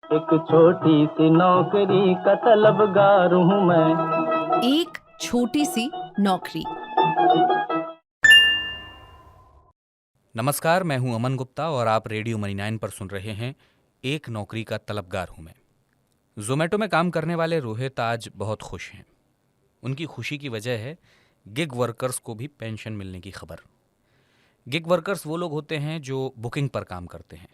एक छोटी सी नौकरी का तलबगार हूँ मैं। एक छोटी सी नौकरी। नमस्कार, मैं हूं अमन गुप्ता और आप रेडियो मनी 9 पर सुन रहे हैं एक नौकरी का तलबगार हूं मैं। जोमेटो में काम करने वाले रोहित आज बहुत खुश हैं। उनकी खुशी की वजह है गिग वर्कर्स को भी पेंशन मिलने की खबर। गिग वर्कर्स वो लोग होते हैं जो बुकिंग पर काम करते हैं।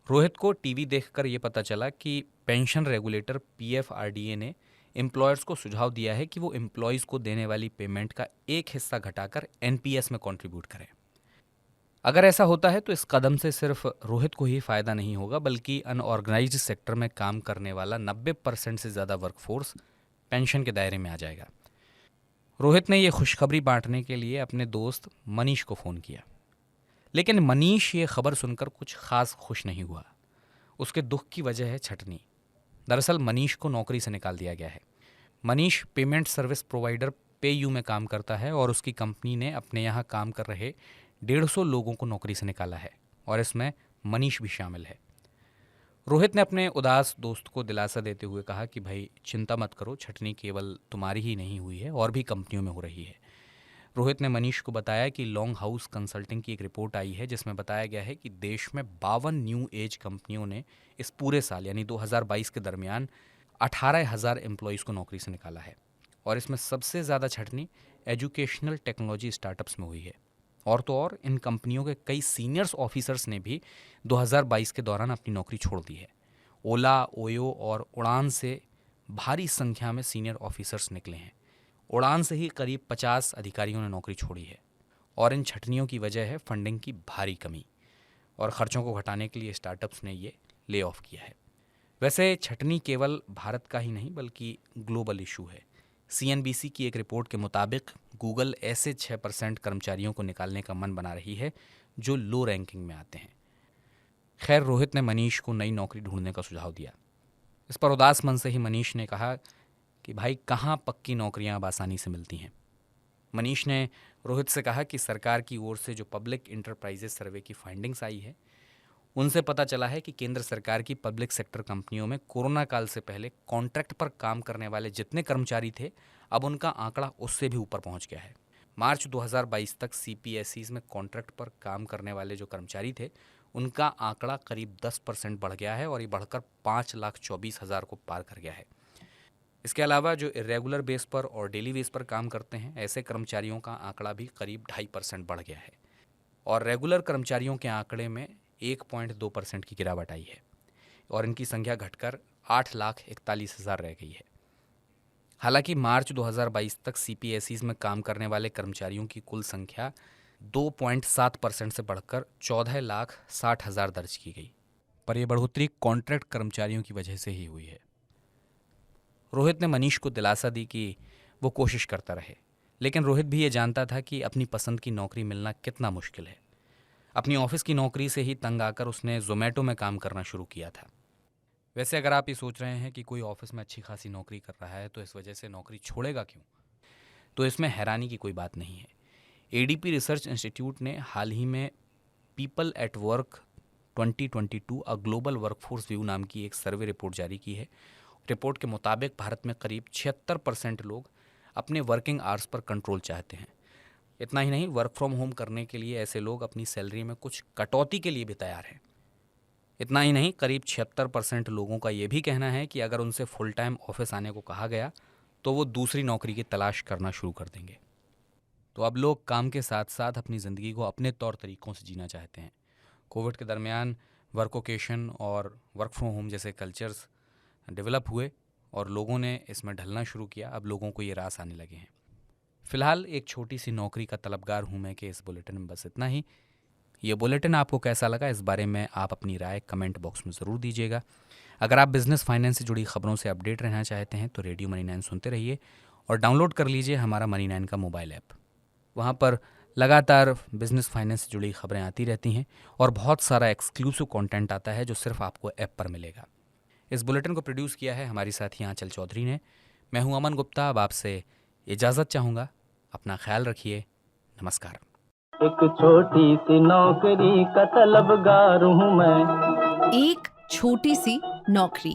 रोहित को टीवी देखकर ये पता चला कि पेंशन रेगुलेटर पीएफआरडीए ने एम्प्लॉयर्स को सुझाव दिया है कि वो एम्प्लॉयज़ को देने वाली पेमेंट का एक हिस्सा घटाकर एनपीएस में कंट्रीब्यूट करें। अगर ऐसा होता है तो इस कदम से सिर्फ रोहित को ही फायदा नहीं होगा, बल्कि अनऑर्गेनाइज्ड सेक्टर में काम करने वाला 90% से ज़्यादा वर्कफोर्स पेंशन के दायरे में आ जाएगा। रोहित ने यह खुशखबरी बांटने के लिए अपने दोस्त मनीष को फ़ोन किया, लेकिन मनीष ये खबर सुनकर कुछ खास खुश नहीं हुआ। उसके दुख की वजह है छटनी। दरअसल मनीष को नौकरी से निकाल दिया गया है। Manish payment service provider PayU में काम करता है और उसकी कंपनी ने अपने यहाँ काम कर रहे 150 लोगों को नौकरी से निकाला है और इसमें मनीष भी शामिल है। रोहित ने अपने उदास दोस्त को दिलासा देते हुए कहा कि भाई चिंता मत करो, छटनी केवल तुम्हारी ही नहीं हुई है और भी कंपनियों में हो रही है। रोहित ने मनीष को बताया कि लॉन्ग हाउस कंसल्टिंग की एक रिपोर्ट आई है जिसमें बताया गया है कि देश में 52 न्यू एज कंपनियों ने इस पूरे साल यानी 2022 के दरमियान 18,000 एम्प्लॉयज़ को नौकरी से निकाला है और इसमें सबसे ज़्यादा छटनी एजुकेशनल टेक्नोलॉजी स्टार्टअप्स में हुई है। और तो और इन कंपनियों के कई सीनियर्स ऑफिसर्स ने भी 2022 के दौरान अपनी नौकरी छोड़ दी है। ओला, ओयो और उड़ान से भारी संख्या में सीनियर ऑफिसर्स निकले हैं। उड़ान से ही करीब 50 अधिकारियों ने नौकरी छोड़ी है और इन छटनियों की वजह है फंडिंग की भारी कमी और ख़र्चों को घटाने के लिए स्टार्टअप्स ने ये ले ऑफ किया है। वैसे छटनी केवल भारत का ही नहीं बल्कि ग्लोबल इशू है। सीएनबीसी की एक रिपोर्ट के मुताबिक गूगल ऐसे 6% कर्मचारियों को निकालने का मन बना रही है जो लो रैंकिंग में आते हैं। खैर, रोहित ने मनीष को नई नौकरी ढूंढने का सुझाव दिया। इस पर उदास मन से ही मनीष ने कहा कि भाई कहाँ पक्की नौकरियां अब आसानी से मिलती हैं। मनीष ने रोहित से कहा कि सरकार की ओर से जो पब्लिक इंटरप्राइजेस सर्वे की फाइंडिंग्स आई है उनसे पता चला है कि केंद्र सरकार की पब्लिक सेक्टर कंपनियों में कोरोना काल से पहले कॉन्ट्रैक्ट पर काम करने वाले जितने कर्मचारी थे अब उनका आंकड़ा उससे भी ऊपर पहुंच गया है। मार्च 2022 तक सीपीएसईज में कॉन्ट्रैक्ट पर काम करने वाले जो कर्मचारी थे उनका आंकड़ा करीब 10% बढ़ गया है और ये बढ़कर 5,24,000 को पार कर गया है। इसके अलावा जो इरेगुलर बेस पर और डेली बेस पर काम करते हैं ऐसे कर्मचारियों का आंकड़ा भी करीब 2.5% बढ़ गया है और रेगुलर कर्मचारियों के आंकड़े में 1.2% की गिरावट आई है और इनकी संख्या घटकर 8,41,000 रह गई है। हालांकि मार्च 2022 तक सीपीएसईज में काम करने वाले कर्मचारियों की कुल संख्या 2.7% से बढ़कर 14,60,000 दर्ज की गई, पर यह बढ़ोतरी कॉन्ट्रैक्ट कर्मचारियों की वजह से ही हुई है। रोहित ने मनीष को दिलासा दी कि वो कोशिश करता रहे, लेकिन रोहित भी ये जानता था कि अपनी पसंद की नौकरी मिलना कितना मुश्किल है। अपनी ऑफिस की नौकरी से ही तंग आकर उसने जोमेटो में काम करना शुरू किया था। वैसे अगर आप ये सोच रहे हैं कि कोई ऑफिस में अच्छी खासी नौकरी कर रहा है तो इस वजह से नौकरी छोड़ेगा क्यों, तो इसमें हैरानी की कोई बात नहीं है। एडीपी रिसर्च इंस्टीट्यूट ने हाल ही में people at work 2022 a global workforce view नाम की एक सर्वे रिपोर्ट जारी की है। रिपोर्ट के मुताबिक भारत में करीब 76% लोग अपने वर्किंग आवर्स पर कंट्रोल चाहते हैं। इतना ही नहीं, वर्क फ्रॉम होम करने के लिए ऐसे लोग अपनी सैलरी में कुछ कटौती के लिए भी तैयार हैं। इतना ही नहीं, करीब 76% लोगों का ये भी कहना है कि अगर उनसे फुल टाइम ऑफिस आने को कहा गया तो वो दूसरी नौकरी की तलाश करना शुरू कर देंगे। तो अब लोग काम के साथ साथ अपनी ज़िंदगी को अपने तौर तरीक़ों से जीना चाहते हैं। कोविड के दरमियान वर्कोकेशन और वर्क फ्रॉम होम जैसे कल्चर्स डेवलप हुए और लोगों ने इसमें ढलना शुरू किया। अब लोगों को ये रास आने लगे हैं। फिलहाल एक छोटी सी नौकरी का तलबगार हूँ मैं कि इस बुलेटिन में बस इतना ही। ये बुलेटिन आपको कैसा लगा इस बारे में आप अपनी राय कमेंट बॉक्स में ज़रूर दीजिएगा। अगर आप बिजनेस फाइनेंस से जुड़ी खबरों से अपडेट रहना चाहते हैं तो रेडियो मनी 9 सुनते रहिए और डाउनलोड कर लीजिए हमारा मनी 9 का मोबाइल ऐप। वहाँ पर लगातार बिजनेस फाइनेंस से जुड़ी खबरें आती रहती हैं और बहुत सारा एक्सक्लूसिव कंटेंट आता है जो सिर्फ आपको ऐप पर मिलेगा। इस बुलेटिन को प्रोड्यूस किया है हमारी साथी आंचल चौधरी ने। मैं हूं अमन गुप्ता, अब आपसे इजाज़त चाहूँगा। अपना ख्याल रखिए। नमस्कार। एक छोटी सी नौकरी का तलबगार हूँ मैं। एक छोटी सी नौकरी।